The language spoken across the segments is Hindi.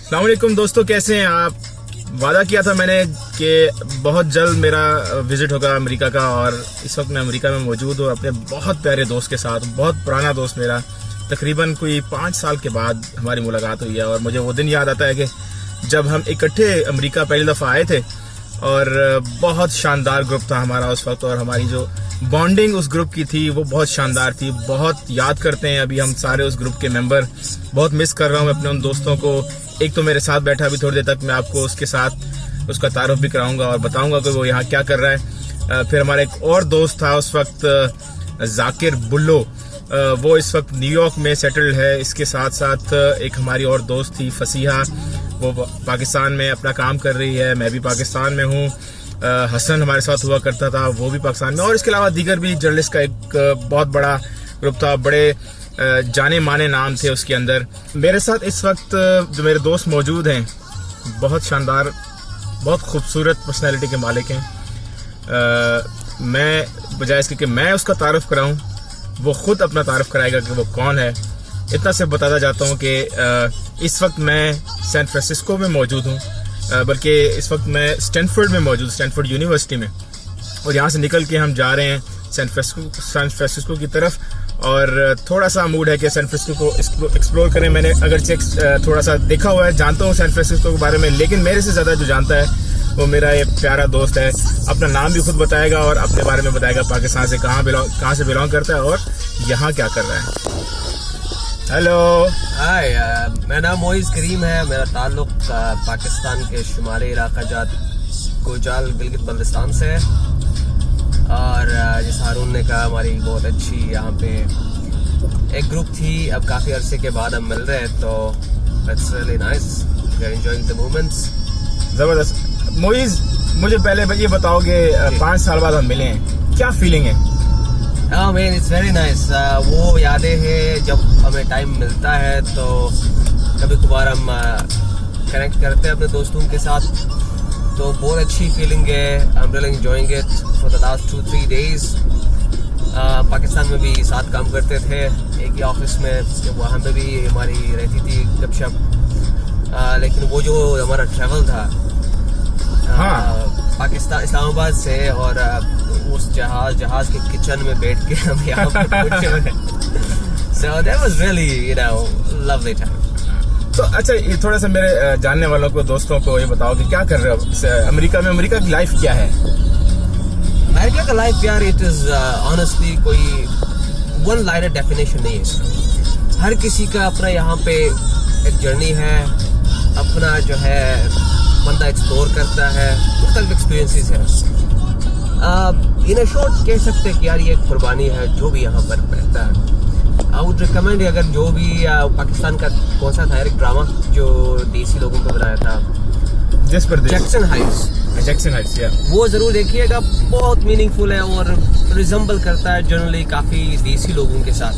अस्सलाम वालेकुम दोस्तों, कैसे हैं आप। वादा किया था मैंने कि बहुत जल्द मेरा विजिट होगा अमेरिका का, और इस वक्त मैं अमेरिका में मौजूद हूँ अपने बहुत प्यारे दोस्त के साथ। बहुत पुराना दोस्त मेरा, तकरीबन कोई 5 साल के बाद हमारी मुलाकात हुई है। और मुझे वो दिन याद आता है कि जब हम इकट्ठे अमेरिका पहली दफ़ा आए थे, और बहुत शानदार ग्रुप था हमारा उस वक्त, और हमारी जो बॉन्डिंग उस ग्रुप की थी वो बहुत शानदार थी। बहुत याद करते हैं अभी हम सारे उस ग्रुप के मेंबर। बहुत मिस कर रहा हूँ अपने उन दोस्तों को। एक तो मेरे साथ बैठा अभी थोड़ी देर तक, मैं आपको उसके साथ उसका तारुफ भी कराऊंगा और बताऊंगा कि वो यहाँ क्या कर रहा है। फिर हमारा एक और दोस्त था उस वक्त, जाकिर बुल्लो, वो इस वक्त न्यूयॉर्क में सेटल्ड है। इसके साथ साथ एक हमारी और दोस्त थी फसीहा, वो पाकिस्तान में अपना काम कर रही है। मैं भी पाकिस्तान में हूँ। हसन हमारे साथ हुआ करता था, वो भी पाकिस्तान में। और इसके अलावा दीगर भी जर्नलिस्ट का एक बहुत बड़ा ग्रुप था, बड़े जाने माने नाम थे उसके अंदर। मेरे साथ इस वक्त जो मेरे दोस्त मौजूद हैं, बहुत शानदार, बहुत खूबसूरत पर्सनैलिटी के मालिक हैं। मैं बजाय इसके कि मैं उसका तारुफ कराऊं, वो खुद अपना तारुफ कराएगा कि वो कौन है। इतना से बताता जाता हूं कि इस वक्त मैं सैन फ्रांसिस्को में मौजूद हूं, बल्कि इस वक्त मैं स्टैनफोर्ड में मौजूद, स्टैनफोर्ड यूनिवर्सिटी में। और यहाँ से निकल के हम जा रहे हैं सैन फ्रांसिस्को की तरफ। और थोड़ा सा मूड है कि सैन फ्रांसिस्को को एक्सप्लोर करें। मैंने अगर थोड़ा सा देखा हुआ है, जानता हूँ सैन फ्रांसिस्को के बारे में, लेकिन मेरे से ज़्यादा जो जानता है वो मेरा ये प्यारा दोस्त है। अपना नाम भी खुद बताएगा और अपने बारे में बताएगा, पाकिस्तान से कहाँ से बिलोंग करता है और यहाँ क्या कर रहा है। हेलो, हाय, मेरा नाम मोइज़ करीम है। मेरा ताल्लुक पाकिस्तान के शुमाली इलाका जात गोजाल गिलगित बल्तिस्तान से है। और जिस हारून ने कहा, हमारी बहुत अच्छी यहाँ पे एक ग्रुप थी। अब काफ़ी अरसे के बाद हम मिल रहे हैं, तो it's really nice, we are enjoying the moments. ज़बरदस्त। मोइज़, मुझे पहले ये बताओगे, 5 साल बाद हम मिले हैं, क्या फीलिंग है? हाँ मैन, इट्स वेरी नाइस। वो यादें हैं जब हमें टाइम मिलता है तो कभी कभार हम कनेक्ट करते हैं अपने दोस्तों के साथ, तो बहुत अच्छी फीलिंग है। I am really enjoying it for the last 2-3 days. Pakistan में भी साथ काम करते थे एक ही ऑफिस में, वहाँ पे भी हमारी रहती थी गपशप। लेकिन वो जो हमारा ट्रैवल था पाकिस्तान इस्लामाबाद से, और उस जहाज के किचन में बैठ के हम यहाँ पे पहुंचे हुए। So that was really, lovely time. तो अच्छा, ये थोड़ा सा मेरे जानने वालों को, दोस्तों को ये बताओ कि क्या कर रहे हो अमेरिका में। अमेरिका की लाइफ क्या है? अमेरिका का लाइफ यार, इट इज ऑनेस्टली कोई वन लाइनर डेफिनेशन नहीं है इसका। हर किसी का अपना यहाँ पे एक जर्नी है, अपना जो है बंदा एक्सप्लोर करता है, मुख्तलिफ एक्सपीरियंसेस है। इन शॉर्ट कह सकते हैं कि यार ये एक कुर्बानी है जो भी यहाँ पर रहता है। आई वुड रिकमेंड, अगर जो भी पाकिस्तान का कौन सा था एक ड्रामा जो देसी लोगों को बनाया था, जिस पर जैक्सन हाइट्स, या वो जरूर देखिएगा। बहुत मीनिंगफुल है और रिजेंबल करता है जनरली काफ़ी देसी लोगों के साथ।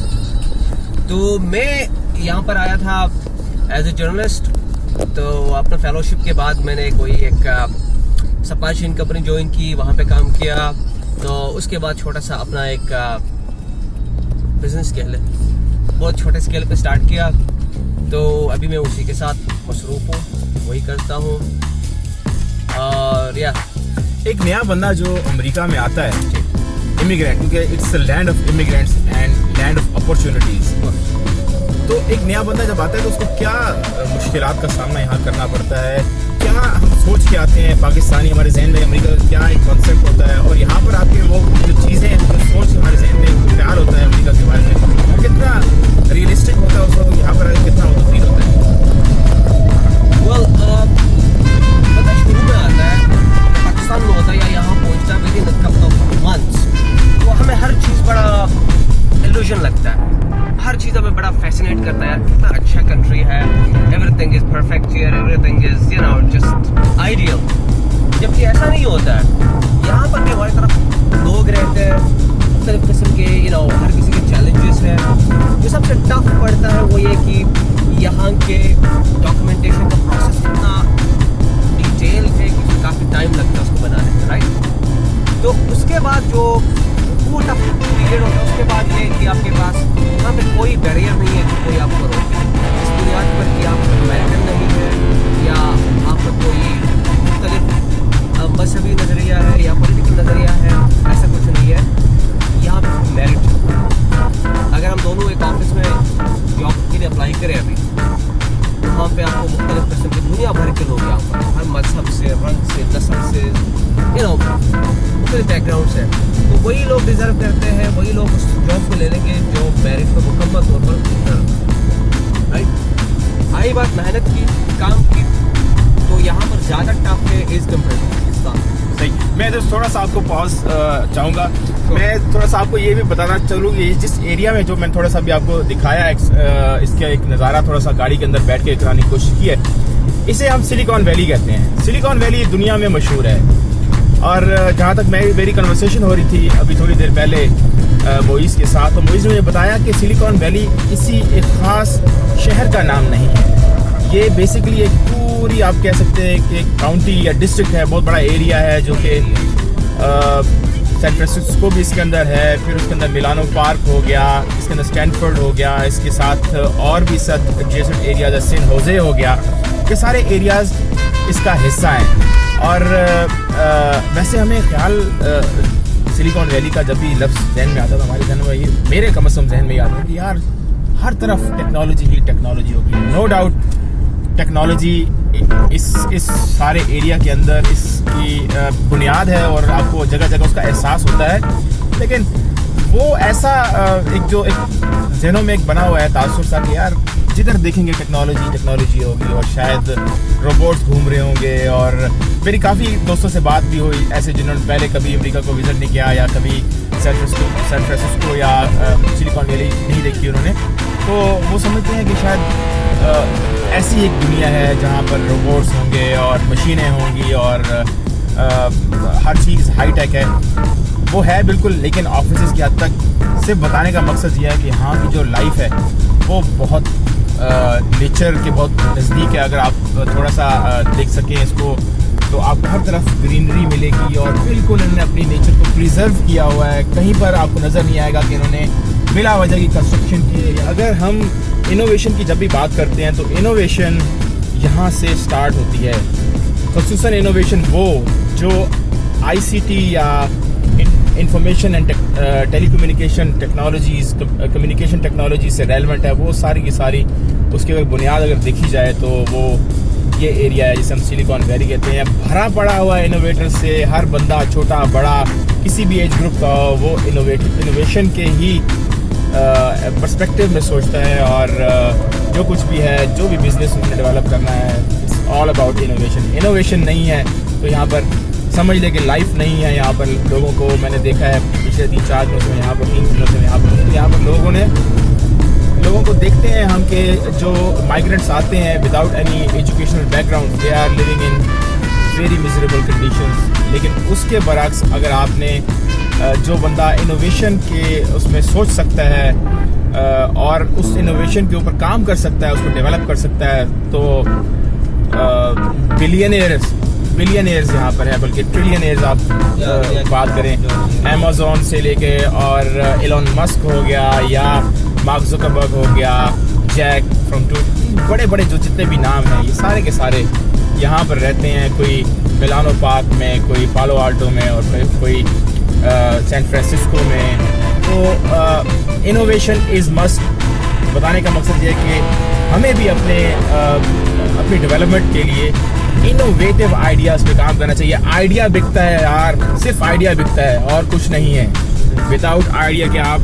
तो मैं यहाँ पर आया था एज ए जर्नलिस्ट, तो अपना फेलोशिप के बाद मैंने कोई एक सप्लाई चेन कंपनी ज्वाइन की, वहाँ पे काम किया। तो उसके बाद छोटा सा अपना एक बिजनेस कह ले, बहुत छोटे स्केल पे स्टार्ट किया। तो अभी मैं उसी के साथ मसरूफ़ हूँ, वही करता हूँ। और या एक नया बंदा जो अमेरिका में आता है, इमिग्रेंट, क्योंकि it's the land of immigrants and land of opportunities. तो एक नया बंदा जब आता है तो उसको क्या मुश्किलात का सामना यहाँ करना पड़ता है? क्या हम सोच के आते हैं पाकिस्तानी, हमारे जहन में अमेरिका का क्या एक कॉन्सेप्ट होता है, और यहाँ पर आके वो जो चीज़ें, जो सोच हमारे जहन में ख्याल होता है अमेरिका के बारे में, वो कितना रियलिस्टिक होता है उसको, तो यहाँ पर आके कितना वो फील होता है? पता शुरू में आता है पाकिस्तान में होता है या यहाँ पहुँचता है within a couple of months, तो हमें हर चीज़ बड़ा इल्यूजन लगता है। हर चीज़ हमें बड़ा फैसिनेट करता है यार, कितना अच्छा कंट्री है, everything is perfect here, everything is just ideal. जबकि ऐसा नहीं होता है। यहाँ पर भी हमारी तरफ लोग रहते हैं, मुख्तलिफ किस्म के हर किसी के चैलेंजेस हैं। जो सबसे टफ पड़ता है वो ये कि यहाँ के डॉक्यूमेंटेशन का प्रोसेस इतना डिटेल है कि काफ़ी टाइम लगता है उसको बनाने में, राइट। तो उसके बाद जो वो टफ पीरियड होता है, उसके बाद ये कि आपके पास यहाँ पे कोई बैरियर नहीं है कि कोई आपको रोके, इस बुनियाद पर कि आप अमेरिकन नहीं है यहाँ पे आपको मुख्तलिफ किस्म के दुनिया भर के लोग यहाँ पर, हर मजहब से, रंग से, नस्ल से, मुख्तलिफ बैकग्राउंड से। तो वही लोग डिज़र्व करते हैं, वही लोग उस जॉब को ले लेंगे जो मेरिट पर मुकम्मल तौर पर राइट। आई बात मेहनत की, काम की, तो यहाँ पर ज़्यादा टफ है एज कम्पेयर टू पाकिस्तान। सही। मैं तो थोड़ा सा आपको पॉज चाहूँगा। मैं थोड़ा सा आपको ये भी बताना चलूँ कि जिस एरिया में जो मैंने थोड़ा सा भी आपको दिखाया इसका एक नज़ारा थोड़ा सा गाड़ी के अंदर बैठ के कराने की कोशिश की है, इसे हम सिलिकॉन वैली कहते हैं। सिलिकॉन वैली दुनिया में मशहूर है। और जहाँ तक मेरी कन्वर्सेशन हो रही थी अभी थोड़ी देर पहले मोइज़ के साथ, तो मोइज़ ने मुझे बताया कि सिलिकॉन वैली किसी एक ख़ास शहर का नाम नहीं है। ये बेसिकली एक पूरी आप कह सकते हैं कि काउंटी या डिस्ट्रिक्ट है, बहुत बड़ा एरिया है जो कि सैन फ्रांसिस्को भी इसके अंदर है, फिर उसके अंदर मिलानो पार्क हो गया, इसके अंदर स्टैनफोर्ड हो गया, इसके साथ और भी सब एडजेसेंट एरियाज है, सेंट होजे हो गया, ये सारे एरियाज़ इसका हिस्सा हैं। और वैसे हमें ख्याल सिलिकॉन वैली का जब भी लफ्ज़ जहन में आता था, हमारे जहन में ये मेरे कम अज़ कम जहन में याद है कि यार हर तरफ टेक्नोलॉजी ही टेक्नोलॉजी होगी। नो डाउट टेक्नोलॉजी इस सारे एरिया के अंदर इसकी बुनियाद है और आपको जगह जगह उसका एहसास होता है, लेकिन वो ऐसा एक जहनों में एक बना हुआ है तासुर सा कि यार जिधर देखेंगे टेक्नोलॉजी होगी और शायद रोबोट्स घूम रहे होंगे। और मेरी काफ़ी दोस्तों से बात भी हुई ऐसे जिन्होंने पहले कभी अमेरिका को विज़िट नहीं किया या कभी सैन फ्रांसिस्को या सिलिकॉन वैली नहीं देखी उन्होंने, तो वो समझते हैं कि शायद ऐसी एक दुनिया है जहाँ पर रोबोट्स होंगे और मशीनें होंगी और हर चीज़ हाई टेक है। वो है बिल्कुल, लेकिन ऑफिस की हद तक सिर्फ बताने का मकसद ये है कि हाँ की जो लाइफ है वो बहुत नेचर के बहुत नज़दीक है। अगर आप थोड़ा सा देख सकें इसको तो आपको हर तरफ ग्रीनरी मिलेगी और बिल्कुल इन्होंने अपनी नेचर को प्रिजर्व किया हुआ है। कहीं पर आपको नज़र नहीं आएगा कि इन्होंने बिला वजह की कंस्ट्रक्शन की है। अगर हम इनोवेशन की जब भी बात करते हैं तो इनोवेशन यहाँ से स्टार्ट होती है, ख़ुसूसन इनोवेशन वो जो आईसीटी या information and telecommunication technologies communication technology से रेलेवेंट है, वो सारी की सारी उसकी अगर बुनियाद अगर देखी जाए तो वो ये एरिया है जिसे हम सिलिकॉन वैली कहते हैं। भरा पड़ा हुआ इनोवेटर से, हर बंदा छोटा बड़ा किसी भी एज ग्रुप का हो वो इनोवेशन के ही पर्सपेक्टिव में सोचता है और जो कुछ भी है, जो भी बिजनेस उसने डेवलप करना है, it's all about innovation. Innovation नहीं है तो यहाँ पर समझ ले कि लाइफ नहीं है। यहाँ पर लोगों को मैंने देखा है पिछले 3-4 दिनों से, यहाँ पर 3 दिनों से यहाँ पर लोगों को देखते हैं हम कि जो माइग्रेंट्स आते हैं without any educational background, they are living in very miserable conditions. लेकिन उसके बरक्स अगर आपने जो बंदा इनोवेशन के उसमें सोच सकता है और उस इनोवेशन के ऊपर काम कर सकता है, उसको डेवलप कर सकता है, तो बिलियनियर्स यहाँ पर है, बल्कि ट्रिलियनियर्स आप बात करें अमेज़न से लेके और एलन मस्क हो गया या मार्क जुकरबर्ग हो गया, जैक फ्रॉम बड़े बड़े जो जितने भी नाम हैं ये सारे के सारे यहाँ पर रहते हैं। कोई मिलानो पार्क में, कोई पालो आल्टो में और कोई सैन फ्रांसिस्को में। तो इनोवेशन इज़ मस्ट। बताने का मकसद ये है कि हमें भी अपनी डेवलपमेंट के लिए इनोवेटिव आइडियाज़ पे काम करना चाहिए। आइडिया बिकता है यार, सिर्फ आइडिया बिकता है और कुछ नहीं है। विदाउट आइडिया के आप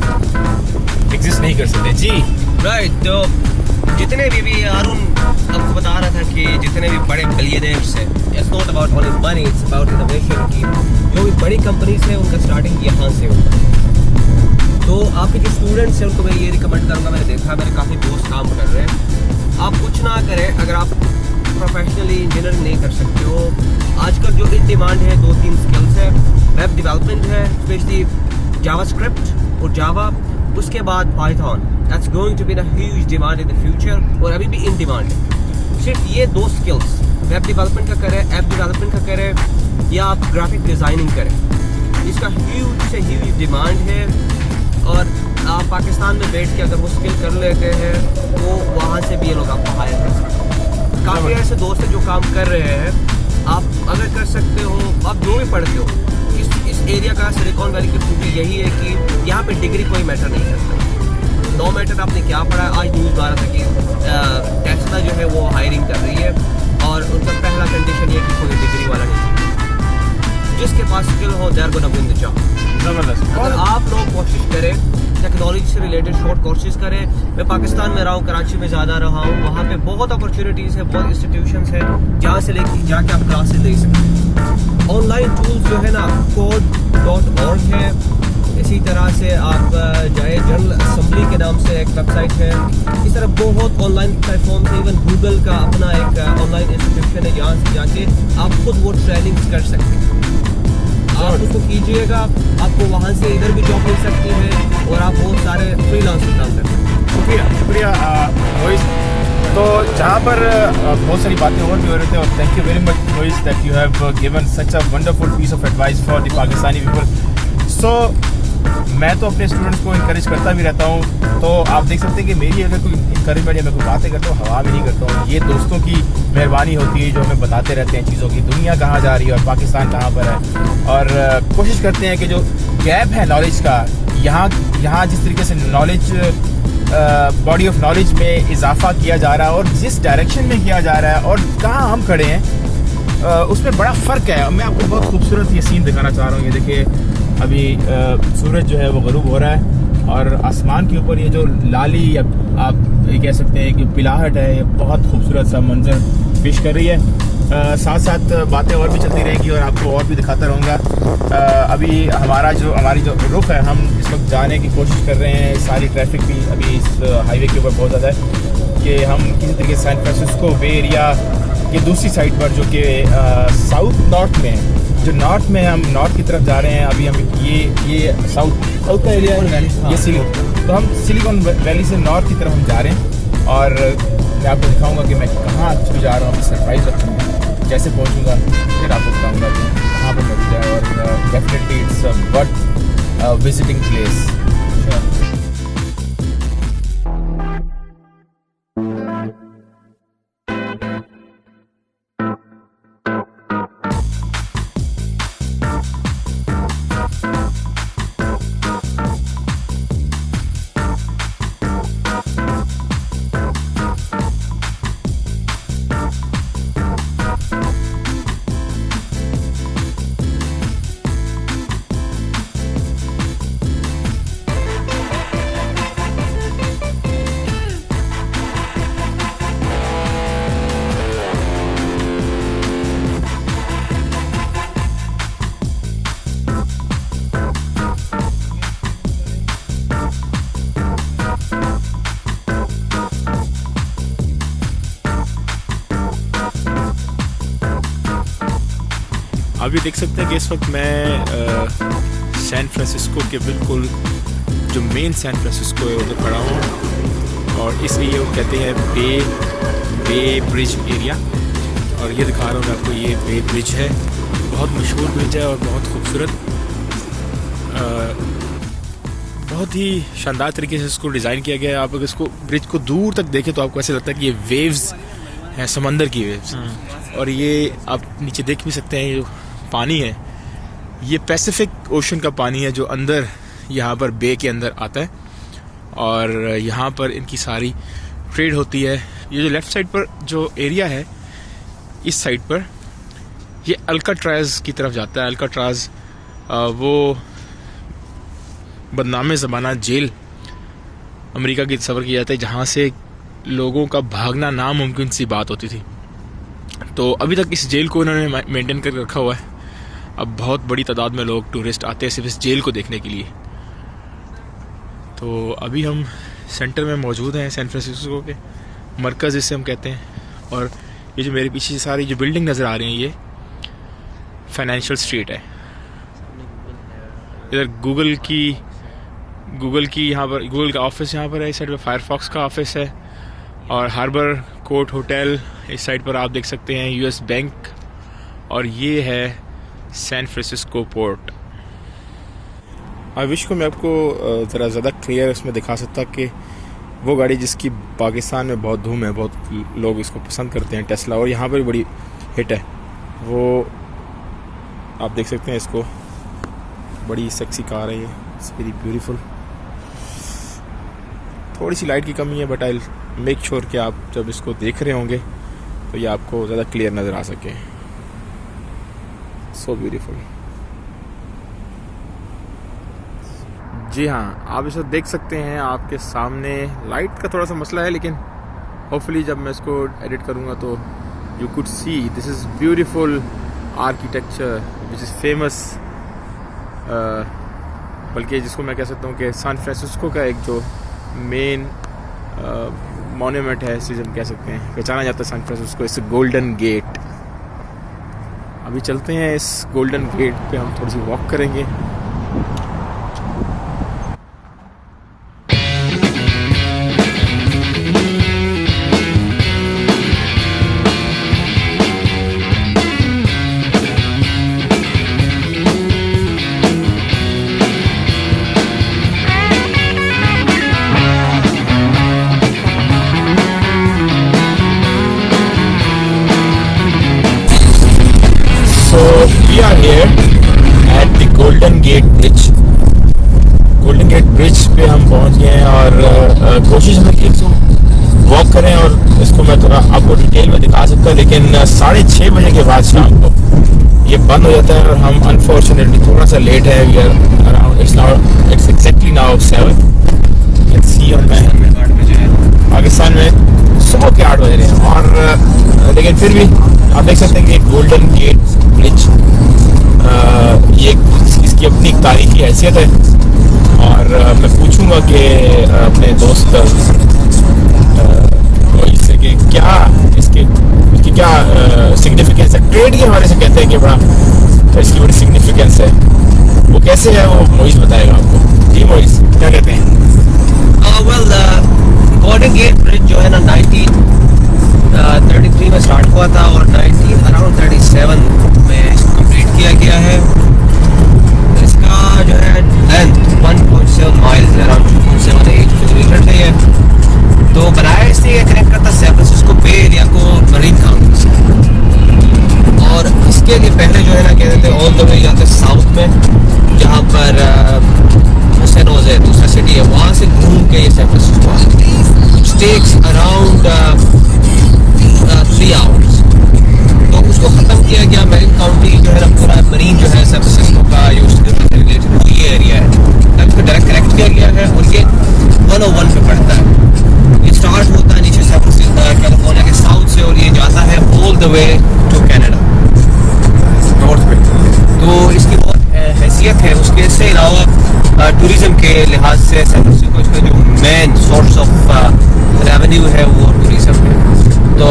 एग्जिस्ट नहीं कर सकते। जी राइट। तो जितने भी अरुण आपको बता रहा था कि जितने भी बड़े बिलियनियर्स हैं, it's not about only money, it's about innovation की जो भी बड़ी कंपनीज हैं उनका स्टार्टिंग यहाँ से होता है। तो आपके जो स्टूडेंट्स हैं उनको मैं ये रिकमेंड करूँगा, मैंने देखा मेरे काफ़ी दोस्त काम कर रहे हैं। आप कुछ ना करें, अगर आप प्रोफेशनली इंजीनियरिंग नहीं कर सकते हो, आजकल जो इन डिमांड है 2-3 स्किल्स है। वेब डेवलपमेंट है, स्पेशली जावास्क्रिप्ट और जावा, उसके बाद Python. That's going to be the huge demand in the future और अभी भी इन डिमांड है। सिर्फ ये 2 स्किल्स, वेब डेवलपमेंट का करें, ऐप डेवलपमेंट का करें या आप ग्राफिक डिज़ाइनिंग करें, इसका ह्यूज से ह्यूज डिमांड है। और आप पाकिस्तान में बैठ के अगर वो स्किल कर लेते हैं तो वहाँ से भी ये लोग आपको हायर कर सकते हैं। काफ़ी ऐसे दोस्त हैं जो काम कर रहे हैं। आप अगर कर सकते हो, आप जो भी पढ़ते हो, इस एरिया का सिलिकॉन वैली की खूबी यही है कि यहाँ पे डिग्री कोई मैटर नहीं करता। नो मैटर आपने क्या पढ़ा। आज न्यूज़ आ रहा था कि टेस्ला जो है वो हायरिंग कर रही है और उनका पहला कंडीशन ये कि कोई डिग्री वाला नहीं, जिसके पास स्किल हो they are gonna win the job. जबरदस्त। अगर आप लोग कोशिश करें टेक्नोलॉजी से रिलेटेड शॉर्ट कोर्सेज करें, मैं पाकिस्तान में रहा हूँ, कराची में ज़्यादा रहा हूँ, वहाँ पे बहुत अपॉर्चुनिटीज़ है, बहुत इंस्टीट्यूशंस हैं जहाँ से लेके जाके आप क्लासेस ले सकते हैं। ऑनलाइन टूल्स जो है ना code.org है, इसी तरह से आप जाए जनरल असम्बली के नाम से एक वेबसाइट है, इस तरह बहुत ऑनलाइन प्लेटफॉर्म है। इवन गूगल का अपना एक ऑनलाइन इंस्टीट्यूशन है जहाँ से जाके आप खुद वो ट्रेनिंग कर सकते हैं। आप उसको कीजिएगा, आपको वहाँ से इधर भी जॉब मिल सकती है और आप बहुत सारे फ्रीलांस काम कर सकते हैं। शुक्रिया शुक्रिया मोइज। तो जहाँ पर बहुत सारी बातें और भी हो रही थी, और thank you very much Moiz that you have given such a wonderful piece of advice for the Pakistani people. So मैं तो अपने स्टूडेंट्स को इंकरेज करता भी रहता हूँ, तो आप देख सकते हैं कि मेरी अगर कोई इंकरेजमेंट या मैं कोई बातें करता हूँ हवा में नहीं करता हूँ, ये दोस्तों की मेहरबानी होती है जो हमें बताते रहते हैं चीज़ों की, दुनिया कहाँ जा रही है और पाकिस्तान कहाँ पर है, और कोशिश करते हैं कि जो गैप है नॉलेज का, यहाँ जिस तरीके से नॉलेज बॉडी ऑफ नॉलेज में इजाफा किया जा रहा है और जिस डायरेक्शन में किया जा रहा है और कहाँ हम खड़े हैं, उसमें बड़ा फ़र्क है। मैं आपको बहुत खूबसूरत ये सीन दिखाना चाह रहा हूँ। ये देखिए अभी सूरज जो है वो गरूब हो रहा है और आसमान के ऊपर ये जो लाली या आप ये कह सकते हैं कि पिलाहट है, ये बहुत खूबसूरत सा मंजर पेश कर रही है। साथ साथ बातें और भी चलती रहेंगी और आपको और भी दिखाता रहूँगा। अभी हमारी जो रुख है, हम इस वक्त जाने की कोशिश कर रहे हैं। सारी ट्रैफिक भी अभी इस हाईवे के ऊपर बहुत ज़्यादा है कि हम किसी तरीके से सैन फ्रांसिस्को बे एरिया की दूसरी साइड पर जो कि साउथ नॉर्थ में है, जो नॉर्थ में हम नॉर्थ की तरफ जा रहे हैं। अभी हम ये साउथ का एरिया है, ये तो हम सिलिकॉन वैली से नॉर्थ की तरफ हम जा रहे हैं और मैं आपको दिखाऊंगा कि मैं कहाँ एक्चुअली जा रहा हूँ। सरप्राइज़ रखूँगा, जैसे पहुँचूँगा फिर आपको बताऊँगा कि कहाँ पर मैं जाए, और definitely it's worth visiting place. अभी देख सकते हैं कि इस वक्त मैं सैन फ्रांसिस्को के बिल्कुल जो मेन सैन फ्रांसिस्को है उधर खड़ा हूँ, और इस एरिया को कहते हैं बे ब्रिज एरिया। और ये दिखा रहा हूँ मैं आपको, ये बे ब्रिज है, बहुत मशहूर ब्रिज है और बहुत खूबसूरत, बहुत ही शानदार तरीके से इसको डिज़ाइन किया गया है। आप अगर इसको ब्रिज को दूर तक देखें तो आपको ऐसे लगता है कि ये वेव्स हैं, समंदर की वेव्स। और ये आप नीचे देख भी सकते हैं, ये जो पानी है ये पैसिफिक ओशन का पानी है जो अंदर यहाँ पर बे के अंदर आता है, और यहाँ पर इनकी सारी ट्रेड होती है। ये जो लेफ़्ट साइड पर जो एरिया है, इस साइड पर ये अल्काट्राज़ की तरफ जाता है। अल्काट्राज़ वो बदनामे ज़माना जेल अमेरिका की तस्वर किया जाता है जहाँ से लोगों का भागना नामुमकिन सी बात होती थी। तो अभी तक इस जेल को इन्होंने मेंटेन करके रखा हुआ है। अब बहुत बड़ी तादाद में लोग टूरिस्ट आते हैं सिर्फ इस जेल को देखने के लिए। तो अभी हम सेंटर में मौजूद हैं, सैन फ्रांसिस्को के मरकज़ जिसे हम कहते हैं। और ये जो मेरे पीछे सारी जो बिल्डिंग नज़र आ रही हैं, ये फाइनेंशियल स्ट्रीट है। इधर गूगल की यहाँ पर गूगल का ऑफिस यहाँ पर है, इस साइड पर फायरफॉक्स का ऑफिस है, और हार्बर कोर्ट होटल इस साइड पर आप देख सकते हैं, यूएस बैंक, और ये है San Francisco port. I wish को मैं आपको ज़रा ज़्यादा क्लियर इसमें दिखा सकता कि वो गाड़ी जिसकी पाकिस्तान में बहुत धूम है, बहुत लोग इसको पसंद करते हैं, टेस्ला, और यहाँ पर भी बड़ी हिट है। वो आप देख सकते हैं, इसको बड़ी सेक्सी कार है ये, इट्स वेरी ब्यूटीफुल। थोड़ी सी लाइट की कमी है, बट आई मेक श्योर कि आप जब इसको देख रहे होंगे तो ये आपको ज़्यादा क्लियर नज़र आ सके। So beautiful. जी हाँ, आप इसे देख सकते हैं आपके सामने। लाइट का थोड़ा सा मसला है, लेकिन होपफुली जब मैं इसको एडिट करूँगा तो you could see this is beautiful architecture which is famous, बल्कि जिसको मैं कह सकता हूँ कि सैन फ्रांसिस्को का एक जो मेन मॉन्यूमेंट है, इसे हम कह सकते हैं, पहचाना जाता है सैन फ्रांसिस्को इस गोल्डन गेट। अभी चलते हैं इस गोल्डन गेट पे, हम थोड़ी सी वॉक करेंगे। We are here at the Golden Gate Bridge. Golden Gate Bridge पे हम पहुंच गए हैं और कोशिश है कि इसको वॉक करें और इसको मैं थोड़ा आपको डिटेल में दिखा सकता हूँ, लेकिन 6:30 बजे के बाद शाम को ये बंद हो जाता है और हम अनफॉर्चुनेटली थोड़ा सा लेट है। We are around it's exactly now 7। Pakistan में सुबह के 8 बज रहे हैं और लेकिन फिर भी आप देख सकते हैं कि गोल्डन गेट ब्रिज ये इसकी अपनी एक तारीखी हैसियत है। और मैं पूछूंगा कि अपने दोस्त इससे कि क्या इसकी क्या सिग्निफिकेंस है। ट्रेड के हवाले से कहते हैं कि बड़ा इसकी बड़ी सिग्निफिकेंस है। वो कैसे है वो मोइस बताएगा आपको। जी मोइस, क्या कहते हैं? गोल्डन गेट ब्रिज जो है ना 1933 में स्टार्ट हुआ था और 1937 में इसको कंप्लीट किया गया है। इसका जो है लेंथ 1.7 माइल्स अराउंड 2.78 किलोमीटर है। तो बनाया इसलिए कनेक्ट करता सैन फ्रांसिस्को बे एरिया को मरीन काउंटी से। और इसके लिए पहले जो है ना कहते थे ऑल द वे जाते साउथ में, जहाँ पर सैन होजे दूसरा सिटी है, वहाँ से घूम के ये San Francisco takes around 3 hours. तो उसको ख़त्म किया गया। मरीन काउंटी जो है ना पूरा मरीन जो है सैन फ्रांसिस्को का रिलेटेड ये एरिया है, तब इसको डायरेक्ट कनेक्ट किया गया है और ये 101 पे पड़ता है। ये स्टार्ट होता है नीचे सैन फ्रांसिस्को कैलिफोर्निया के साउथ से और ये जाता है all the way to Canada north पे। तो इसकी बहुत हैसियत है। उसके इससे अलावा टूरिज़्म के लिहाज से सैन फ्रांसिस्को इसका जो मेन सोर्स ऑफ रेवेन्यू है वो टूरिज़्म है। तो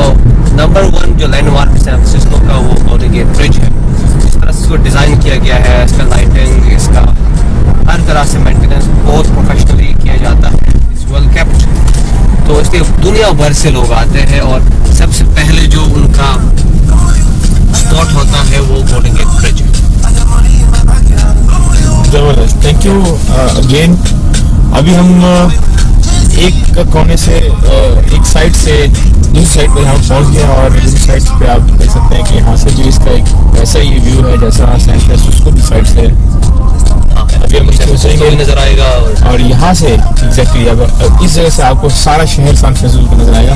नंबर 1 जो लैंडमार्क सैन फ्रांसिस्को का वो गोल्डन गेट ब्रिज है। इस तरह से इसको डिज़ाइन किया गया है, इसका लाइटिंग, इसका हर तरह से मेंटेनेंस बहुत प्रोफेशनली किया जाता है। It's well kept. तो इसलिए दुनिया भर से लोग आते हैं और सबसे पहले जो उनका स्पॉट होता है वो गोल्डन गेट ब्रिज है। जबरदस्त, थैंक यू अगेन। अभी हम एक कोने से एक साइड से दूसरी साइड पर हम पहुंच गए और दूसरी साइड पे आप देख सकते हैं कि यहाँ से भी इसका एक वैसा ही व्यू है जैसा सैन फ्रांसिस्को की साइड से अभी हम सोचेंगे नजर आएगा। और यहाँ से एग्जैक्टली अब इस जगह से आपको सारा शहर सैन फ्रांसिस्को नजर आएगा।